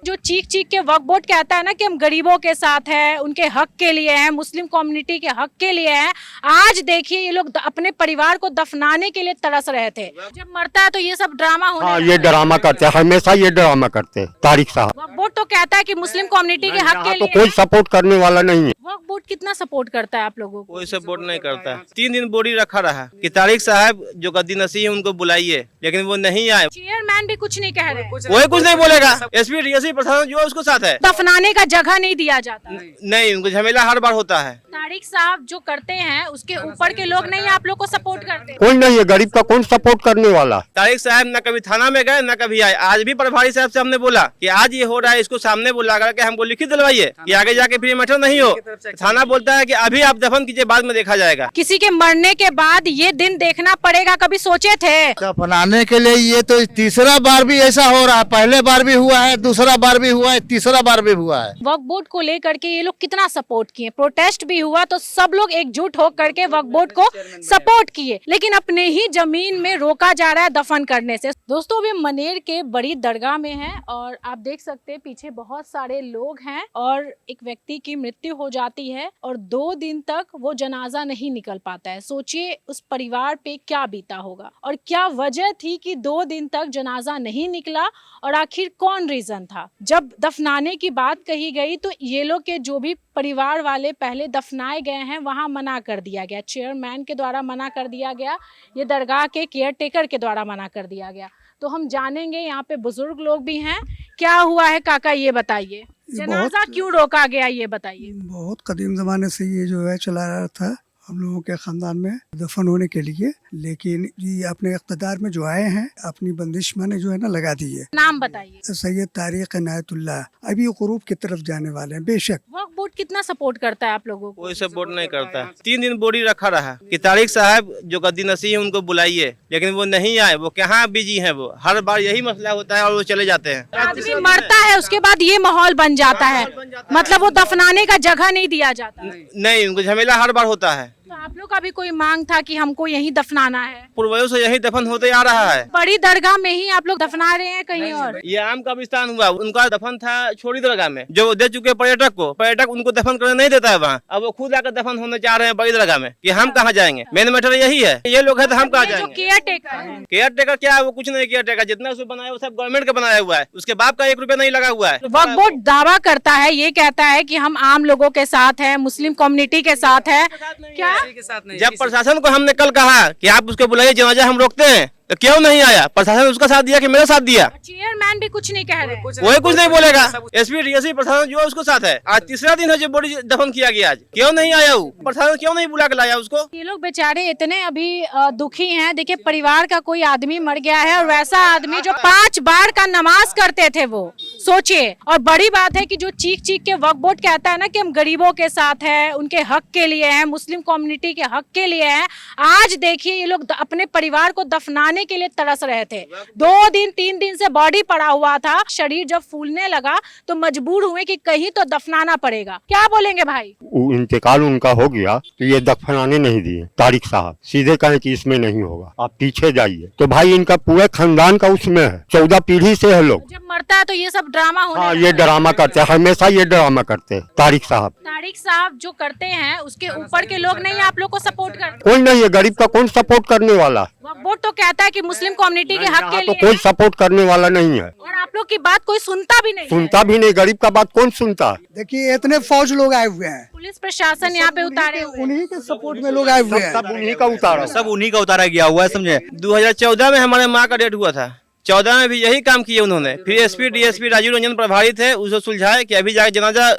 जो चीख चीख के वक्फ बोर्ड कहता है ना कि हम गरीबों के साथ हैं, उनके हक के लिए हैं, मुस्लिम कम्युनिटी के हक के लिए हैं। आज देखिए ये लोग अपने परिवार को दफनाने के लिए तरस रहे थे। जब मरता है तो ये सब ड्रामा होने हाँ, लगता ये है। ड्रामा करते हैं, हमेशा ये ड्रामा करते हैं तारिक साहब। वक्फ बोर्ड तो कहता है कि मुस्लिम कम्युनिटी के हक के यहाँ तो लिए कोई सपोर्ट करने वाला नहीं है। वक्फ बोर्ड कितना सपोर्ट करता है आप लोगों को? कोई सपोर्ट नहीं करता। 3 दिन बोरी रखा रहा कि तारिक साहब जो गद्दी नसीह है उनको बुलाइए, लेकिन वो नहीं आए। चेयरमैन भी कुछ नहीं कह रहे, वही कुछ नहीं बोलेगा। एसपी डीएसपी प्रशासन जो है उसको साथ है। दफनाने का जगह नहीं दिया जाता। नहीं, उनको झमेला हर बार होता है। तारिक साहब जो करते हैं उसके ऊपर के लोग नहीं आप लोग को सपोर्ट करते। कोई नहीं है, गरीब का कौन सपोर्ट करने वाला। तारिक साहब न कभी थाना में गए न कभी आए। आज भी प्रभारी साहब से हमने बोला कि आज ये हो रहा है, इसको सामने बुला करके हमको लिखित दिलवाइए कि आगे जाके फिर मैटर नहीं हो। थाना बोलता है कि अभी आप दफन कीजिए, बाद में देखा जाएगा। किसी के मरने के बाद ये दिन देखना पड़ेगा, कभी सोचे थे? दफनाने के लिए ये तो तीसरा बार भी ऐसा हो रहा है। पहले बार भी हुआ है, दूसरा बार भी हुआ है, तीसरा बार भी हुआ है। वक्फ बोर्ड को लेकर के ये लोग कितना सपोर्ट किए, प्रोटेस्ट भी हुआ तो सब लोग एकजुट होकर के वक्फ बोर्ड को सपोर्ट किए, लेकिन अपने ही जमीन में रोका जा रहा है दफन करने से। दोस्तों अभी मनेर के बड़ी दरगाह में है और आप देख सकते हैं पीछे बहुत सारे लोग हैं और एक व्यक्ति की मृत्यु हो जाती है और 2 दिन तक वो जनाजा नहीं निकल पाता है। सोचिए उस परिवार पे क्या बीता होगा और क्या वजह थी कि 2 दिन तक जनाजा नहीं निकला और आखिर कौन रीजन था। जब दफनाने की बात कही गई तो ये लोग के जो भी परिवार वाले पहले दफनाए गए हैं वहां मना कर दिया गया, चेयरमैन के द्वारा मना कर दिया गया, ये दरगाह के केयर टेकर के द्वारा मना कर दिया गया। तो हम जानेंगे, यहाँ पे बुजुर्ग लोग भी हैं। क्या हुआ है काका ये बताइए, जनाजा क्यों रोका गया ये बताइए। बहुत कदीम ज़माने से ये जो है चला रहा था हम लोगों के ख़ानदान में दफन होने के लिए, लेकिन ये अपने इक़्तिदार में जो आए हैं अपनी बंदिश माने जो है ना लगा दी है। नाम बताइए। सैयद तारिक इनायतुल्लाह अभी ग़ुरूब की तरफ जाने वाले हैं। बेशक वक्फ बोर्ड कितना सपोर्ट करता है आप लोगों को? कोई सपोर्ट नहीं करता। 3 दिन बोरी रखा रहा कि तारिक साहब जो गद्दी नसीह है उनको बुलाइए, लेकिन वो नहीं आए। वो कहाँ बिजी है, वो हर बार यही मसला होता है और वो चले जाते हैं। आदमी मरता है उसके बाद ये माहौल बन जाता है, मतलब वो दफनाने का जगह नहीं दिया जाता। नहीं, उनको झमेला हर बार होता है। तो आप लोग का भी कोई मांग था कि हमको यहीं दफनाना है? पूर्वजों से यही दफन होते आ रहा है। बड़ी दरगाह में ही आप लोग दफना रहे हैं कहीं और? ये आम कब्रिस्तान हुआ, उनका दफन था छोटी दरगाह में जो दे चुके पर्यटक को। पर्यटक उनको दफन करने नहीं देता है वहाँ। अब वो खुद आकर दफन होने चाह रहे हैं बड़ी दरगाह में कि हम कहाँ जाएंगे। मेन मैटर यही है, ये लोग है तो हम कहाँ जो जाएंगे। केयर टेकर है, केयर टेकर क्या है? वो कुछ नहीं केयर टेकर, जितना उसने बनाया वो सब गवर्नमेंट का बनाया हुआ है। उसके बाप का 1 रुपया नहीं लगा हुआ है। वक्फ बोर्ड दावा करता है, ये कहता है कि हम आम लोगों के साथ हैं, मुस्लिम कम्युनिटी के साथ है। क्या जब प्रशासन को हमने कल कहा कि आप उसको बुलाइए, जनाजा हम रोकते हैं, तो क्यों नहीं आया? प्रशासन उसका साथ दिया कि मेरा साथ दिया। चेयरमैन भी कुछ नहीं कह रहे, वही कुछ नहीं बोलेगा। एसपी डीएसपी प्रशासन जो है उसको साथ है। आज तीसरा दिन है जो बॉडी दफन किया गया, आज क्यों नहीं आया? वो प्रशासन क्यों नहीं बुला के लाया उसको? ये लोग बेचारे इतने अभी दुखी हैं। देखिए परिवार का कोई आदमी मर गया है और वैसा आदमी जो 5 बार का नमाज करते थे, वो सोचिए। और बड़ी बात है कि जो चीख चीख के वक्फ बोर्ड कहता है ना कि हम गरीबों के साथ हैं, उनके हक के लिए हैं, मुस्लिम कम्युनिटी के हक के लिए हैं। आज देखिए ये लोग अपने परिवार को दफनाने के लिए तरस रहे थे। 2 दिन 3 दिन से बॉडी पड़ा हुआ था, शरीर जब फूलने लगा तो मजबूर हुए कि कहीं तो दफनाना पड़ेगा। क्या बोलेंगे भाई? इंतकाल उनका हो गया तो ये दफनाने नहीं दिए तारिक साहब, सीधे कहे कि इसमें नहीं होगा, आप पीछे जाइए। तो भाई इनका पूरे खानदान का उसमें है, 14 पीढ़ी से है लोग। जब मरता है तो ये सब ड्रामा होने हाँ, लगता ये है। ड्रामा करते हैं, हमेशा ये ड्रामा करते हैं तारिक साहब। तारिक साहब जो करते हैं उसके ऊपर के लोग नहीं आप लोग को सपोर्ट करते। कोई नहीं है, गरीब का कौन सपोर्ट करने वाला। वक्फ बोर्ड तो कहता है कि मुस्लिम कम्युनिटी के हक के यहाँ तो लिए कोई सपोर्ट करने वाला नहीं है, और आप लोग की बात कोई सुनता भी नहीं है। सुनता भी नहीं। गरीब का बात कौन सुनता है? देखिए इतने फौज लोग आए हुए हैं, पुलिस प्रशासन यहाँ पे उतारे हुए हैं। उन्हीं के सपोर्ट में लोग आए हुए हैं। सब उन्हीं का उतारा। सब उन्हीं का उतारा गया हुआ है, समझे। 2014 में हमारे माँ का डेट हुआ था। 14 में भी यही काम किए उन्होंने। फिर एसपी डीएसपी राजीव रंजन प्रभारी थे, उसको सुलझाए कि अभी जाके जनाजा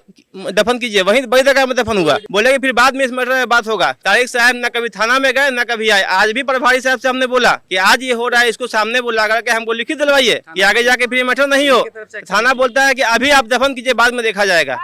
दफन कीजिए, वहीं बड़ी जगह में दफन हुआ। बोले कि फिर बाद में इस मैटर में बात होगा। तारिक साहब न कभी थाना में गए न कभी आए। आज भी प्रभारी साहब से हमने बोला कि आज ये हो रहा है, इसको सामने बुला करके हमको लिखित दिलवाइए कि आगे जाके फिर मैटर नहीं हो। थाना बोलता है कि अभी आप दफन कीजिए, बाद में देखा जाएगा।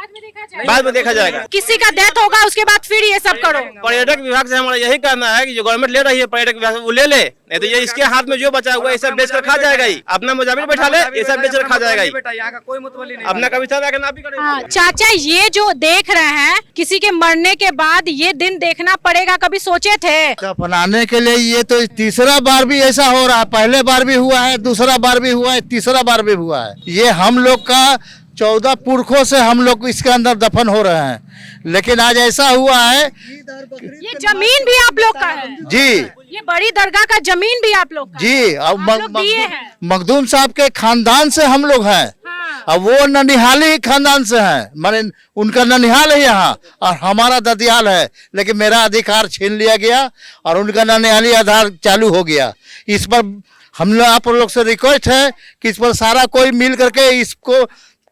बाद में देखा जाएगा। किसी का डेथ होगा उसके बाद फिर ये सब करो। पर्यटक विभाग से हमारा यही कहना है कि जो गवर्नमेंट ले रही है पर्यटक विभाग वो ले ले, नहीं तो ये इसके हाथ में जो बचा हुआ है ये सब बेच कर खा जाएगा ही। अपना मुजाबिर बैठा ले, ये सब बेच कर खा जाएगा ही। अपना कविता ना भी करेगा। हाँ, चाचा ये जो देख रहे हैं, किसी के मरने के बाद ये दिन देखना पड़ेगा, कभी सोचे थे? दफनाने के लिए ये तो तीसरा बार भी ऐसा हो रहा है। पहले बार भी हुआ है, दूसरा बार भी हुआ है, तीसरा बार भी हुआ है। ये हम लोग का 14 पुरखों से हम लोग इसके अंदर दफन हो रहे हैं, लेकिन आज ऐसा हुआ है। ये जमीन भी आप लोग का है? जी ये बड़ी दरगाह का जमीन भी आप लोग का है? जी, अब आप लोग दिए हैं? मखदूम साहब के खानदान से हम लोग हैं। हाँ। अब वो ननिहाली खानदान से हैं, माने उनका ननिहाल है यहाँ और हमारा ददियाल है, लेकिन मेरा अधिकार छीन लिया गया और उनका ननिहाली आधार चालू हो गया। इस पर हम लोग आप लोग से रिक्वेस्ट है कि इस पर सारा कोई मिल करके इसको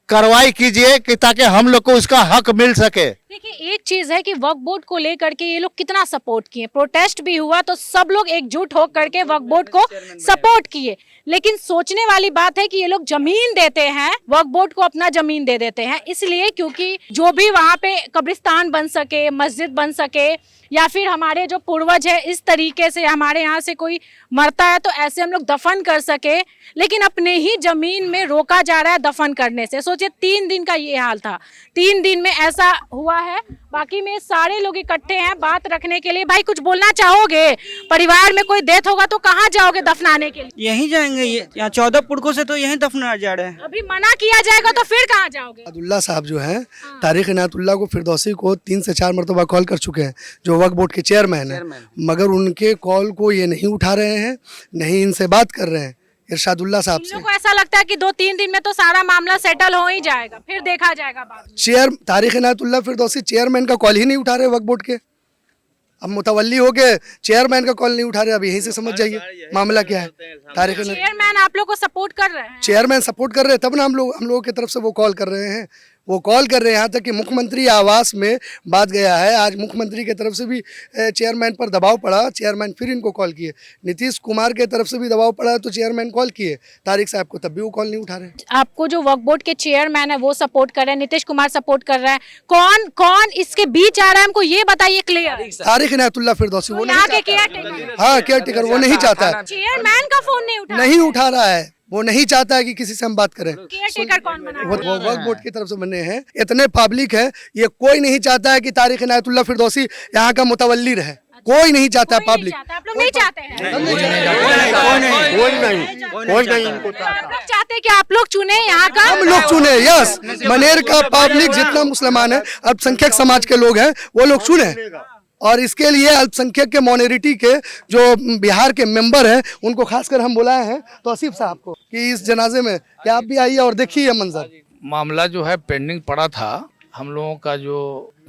कार्रवाई कीजिए कि ताकि हम लोग को इसका हक मिल सके। देखिए एक चीज है कि वक्फ बोर्ड को लेकर के ये लोग कितना सपोर्ट किए, प्रोटेस्ट भी हुआ तो सब लोग एकजुट हो करके वक्फ बोर्ड को सपोर्ट किए। लेकिन सोचने वाली बात है कि ये लोग जमीन देते हैं, वक्फ बोर्ड को अपना जमीन दे देते हैं, इसलिए क्योंकि जो भी वहाँ पे कब्रिस्तान बन सके, मस्जिद बन सके, या फिर हमारे जो पूर्वज है इस तरीके से हमारे यहाँ से कोई मरता है तो ऐसे हम लोग दफन कर सके। लेकिन अपने ही जमीन में रोका जा रहा है दफन करने से। सोचिए 3 दिन का ये हाल था, 3 दिन में ऐसा हुआ है। बाकी में सारे लोग इकट्ठे हैं बात रखने के लिए। भाई कुछ बोलना चाहोगे? परिवार में कोई डेथ होगा तो कहाँ जाओगे दफनाने के लिए? यहीं जाएंगे, ये यहाँ 14 पुरखों से तो यहीं दफना जा रहे हैं। अभी मना किया जाएगा तो फिर कहाँ जाओगे? अब्दुल्ला साहब जो हैं, तारिक इनायतुल्लाह को फिरदौसी को 3 से 4 मरतबा कॉल कर चुके हैं, जो वक्फ बोर्ड के चेयरमैन हैं, मगर उनके कॉल को ये नहीं उठा रहे हैं, नहीं इनसे बात कर रहे हैं इरशादुल्लाह साहब से। इन लोगों को ऐसा लगता है कि 2-3 दिन में तो सारा मामला सेटल हो ही जाएगा, फिर देखा जाएगा बाद में। तारिक इनायतुल्लाह फिरदौसी चेयरमैन का कॉल ही नहीं उठा रहे वक्फ बोर्ड के। अब मुतवल्ली हो गए, चेयरमैन का कॉल नहीं उठा रहे। अब यहीं से समझ जाइए मामला क्या है। तारिक चेयरमैन आप लोग को सपोर्ट कर रहे हैं? चेयरमैन सपोर्ट कर रहे हैं, तब ना हम लोगों की तरफ से वो कॉल कर रहे हैं। वो कॉल कर रहे हैं, यहाँ तक कि मुख्यमंत्री आवास में बात गया है। आज मुख्यमंत्री की तरफ से भी चेयरमैन पर दबाव पड़ा, चेयरमैन फिर इनको कॉल किए। नीतीश कुमार के तरफ से भी दबाव पड़ा तो चेयरमैन कॉल किए तारिक साहब को, तब भी वो कॉल नहीं उठा रहे। आपको जो वक्फ बोर्ड के चेयरमैन है वो सपोर्ट कर रहे हैं, नीतीश कुमार सपोर्ट कर रहा है, कौन इसके बीच आ रहा है हमको ये बताइए क्लियर। तारिक इनायतुल्लाह फिरदौसी वो यहाँ के नहीं, केयरटेकर, हाँ केयरटेकर, वो नहीं चाहता है, चेयरमैन का फोन नहीं उठा रहा है। वो नहीं चाहता है कि किसी से हम बात करें। केयरटेकर कौन बना? वो वक्फ बोर्ड की तरफ से बने हैं। इतने पब्लिक है, ये कोई नहीं चाहता है कि तारिक इनायतुल्लाह फिरदौसी यहाँ का मुतवल्ली रहे। कोई नहीं चाहता पब्लिक। आप लोग नहीं चाहते हैं? कोई नहीं इनको आप लोग चाहते हैं कि आप लोग चुने यहाँ का? हम लोग चुने, यस। मनेर का पब्लिक जितना मुसलमान है, अल्पसंख्यक समाज के लोग हैं, वो लोग चुने। और इसके लिए अल्पसंख्यक के माइनॉरिटी के जो बिहार के मेंबर हैं, उनको खासकर हम बुलाए हैं तौसीफ साहब को कि इस जनाजे में कि आप भी आइए और देखिए मंजर। मामला जो है पेंडिंग पड़ा था। हम लोगों का जो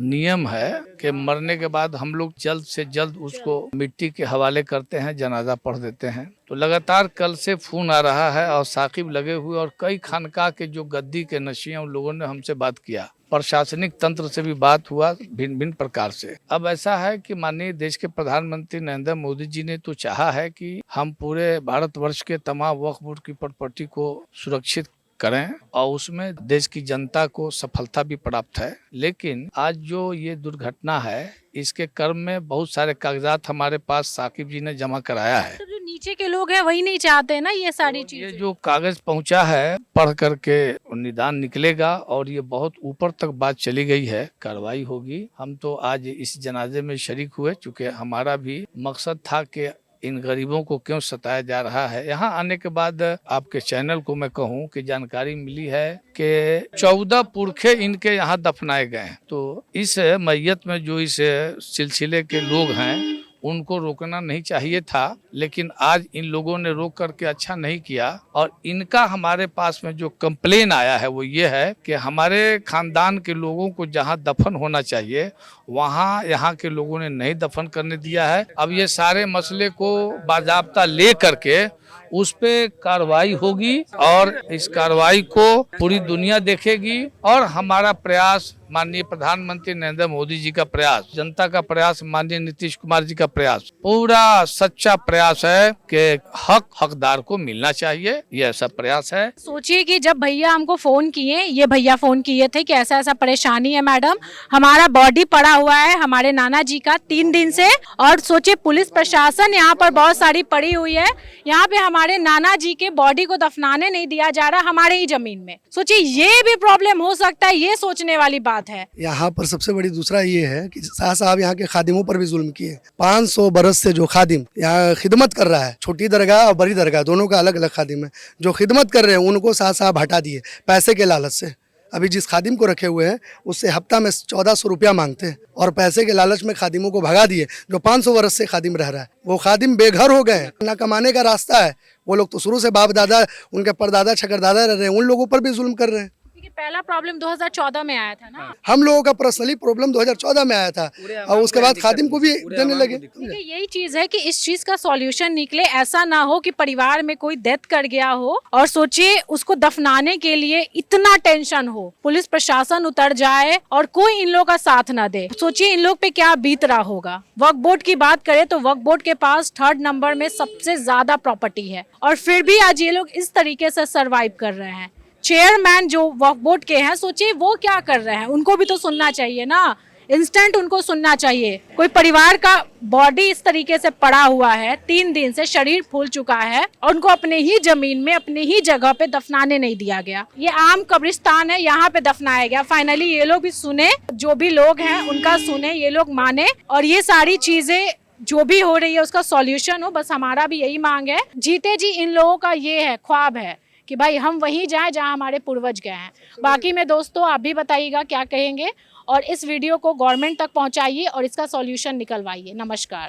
नियम है कि मरने के बाद हम लोग जल्द से जल्द उसको मिट्टी के हवाले करते हैं, जनाजा पढ़ देते हैं। तो लगातार कल से फोन आ रहा है और साकिब लगे हुए और कई खानका के जो गद्दी के नशी हैं उन लोगों ने हमसे बात किया। प्रशासनिक तंत्र से भी बात हुआ भिन्न भिन्न प्रकार से। अब ऐसा है कि माननीय देश के प्रधानमंत्री नरेंद्र मोदी जी ने तो चाहा है कि हम पूरे भारतवर्ष के तमाम वक्फ बोर्ड की प्रॉपर्टी को सुरक्षित करें और उसमें देश की जनता को सफलता भी प्राप्त है। लेकिन आज जो ये दुर्घटना है, इसके क्रम में बहुत सारे कागजात हमारे पास साकिब जी ने जमा कराया है। तो जो नीचे के लोग हैं वही नहीं चाहते ना ये सारी चीजें। ये जो कागज पहुंचा है पढ़ करके निदान निकलेगा और ये बहुत ऊपर तक बात चली गई है, कार्रवाई होगी। हम तो आज इस जनाजे में शरीक हुए, चूँकि हमारा भी मकसद था कि इन गरीबों को क्यों सताया जा रहा है। यहाँ आने के बाद आपके चैनल को मैं कहूँ कि जानकारी मिली है कि 14 पुरखे इनके यहाँ दफनाए गए हैं। तो इस मैयत में जो इस सिलसिले के लोग हैं उनको रोकना नहीं चाहिए था, लेकिन आज इन लोगों ने रोक करके अच्छा नहीं किया। और इनका हमारे पास में जो कंप्लेन आया है वो ये है कि हमारे खानदान के लोगों को जहां दफन होना चाहिए वहां यहाँ के लोगों ने नहीं दफन करने दिया है। अब ये सारे मसले को बाजाब्ता ले करके उस पे कार्रवाई होगी और इस कार्रवाई को पूरी दुनिया देखेगी। और हमारा प्रयास, माननीय प्रधानमंत्री नरेंद्र मोदी जी का प्रयास, जनता का प्रयास, माननीय नीतीश कुमार जी का प्रयास, पूरा सच्चा प्रयास है कि हकदार को मिलना चाहिए। ये ऐसा प्रयास है। सोचिए कि जब भैया हमको फोन किए, ये भैया फोन किए थे कि ऐसा ऐसा परेशानी है मैडम, हमारा बॉडी पड़ा हुआ है हमारे नाना जी का 3 दिन से। और सोचिए पुलिस प्रशासन यहाँ पर बहुत सारी पड़ी हुई है, यहाँ पे हमारे नाना जी के बॉडी को दफनाने नहीं दिया जा रहा हमारे ही जमीन में। सोचिए ये भी प्रॉब्लम हो सकता है, ये सोचने वाली बात है। यहाँ पर सबसे बड़ी दूसरा ये है कि शाह साहब यहाँ के खादिमों पर भी जुल्म किए। 500 बरस से जो खादिम यहाँ खिदमत कर रहा है, छोटी दरगाह और बड़ी दरगाह दोनों का अलग अलग खादिम है, जो खिदमत कर रहे हैं उनको शाह साहब हटा दिए पैसे के लालच से। अभी जिस खादिम को रखे हुए हैं उससे हफ्ता में 1400 रुपया मांगते हैं और पैसे के लालच में खादिमों को भगा दिए। जो 500 वर्ष से खादिम रह रहा है वो खादिम बेघर हो गए हैं, ना कमाने का रास्ता है। वो लोग तो शुरू से बाप दादा उनके परदादा छकरदादा रह रहे हैं, उन लोगों पर भी जुल्म कर रहे हैं। क्योंकि पहला प्रॉब्लम 2014 में आया था ना। हम लोगों का पर्सनली प्रॉब्लम 2014 में आया था और उसके बाद खादिम को भी देने लगे। देखिए यही चीज है कि इस चीज का सॉल्यूशन निकले, ऐसा ना हो कि परिवार में कोई डेथ कर गया हो और सोचिए उसको दफनाने के लिए इतना टेंशन हो, पुलिस प्रशासन उतर जाए और कोई इन लोगों का साथ ना दे। सोचिए इन लोग पे क्या बीत रहा होगा। वक्फ बोर्ड की बात करें तो वक्फ बोर्ड के पास 3rd नंबर में सबसे ज्यादा प्रॉपर्टी है और फिर भी आज ये लोग इस तरीके से सर्वाइव कर रहे हैं। चेयरमैन जो वक्फ बोर्ड के हैं, सोचिए वो क्या कर रहे हैं, उनको भी तो सुनना चाहिए ना। इंस्टेंट उनको सुनना चाहिए। कोई परिवार का बॉडी इस तरीके से पड़ा हुआ है, 3 दिन से शरीर फूल चुका है और उनको अपने ही जमीन में अपने ही जगह पे दफनाने नहीं दिया गया। ये आम कब्रिस्तान है, यहाँ पे दफनाया गया। फाइनली ये लोग भी सुने, जो भी लोग हैं उनका सुने, ये लोग माने और ये सारी चीजें जो भी हो रही है उसका सॉल्यूशन हो। बस हमारा भी यही मांग है। जीते जी इन लोगों का ये है, ख्वाब है कि भाई हम वहीं जाएं जहां हमारे पूर्वज गए हैं। बाकी में दोस्तों आप भी बताइएगा क्या कहेंगे और इस वीडियो को गवर्नमेंट तक पहुंचाइए और इसका सॉल्यूशन निकलवाइए। नमस्कार।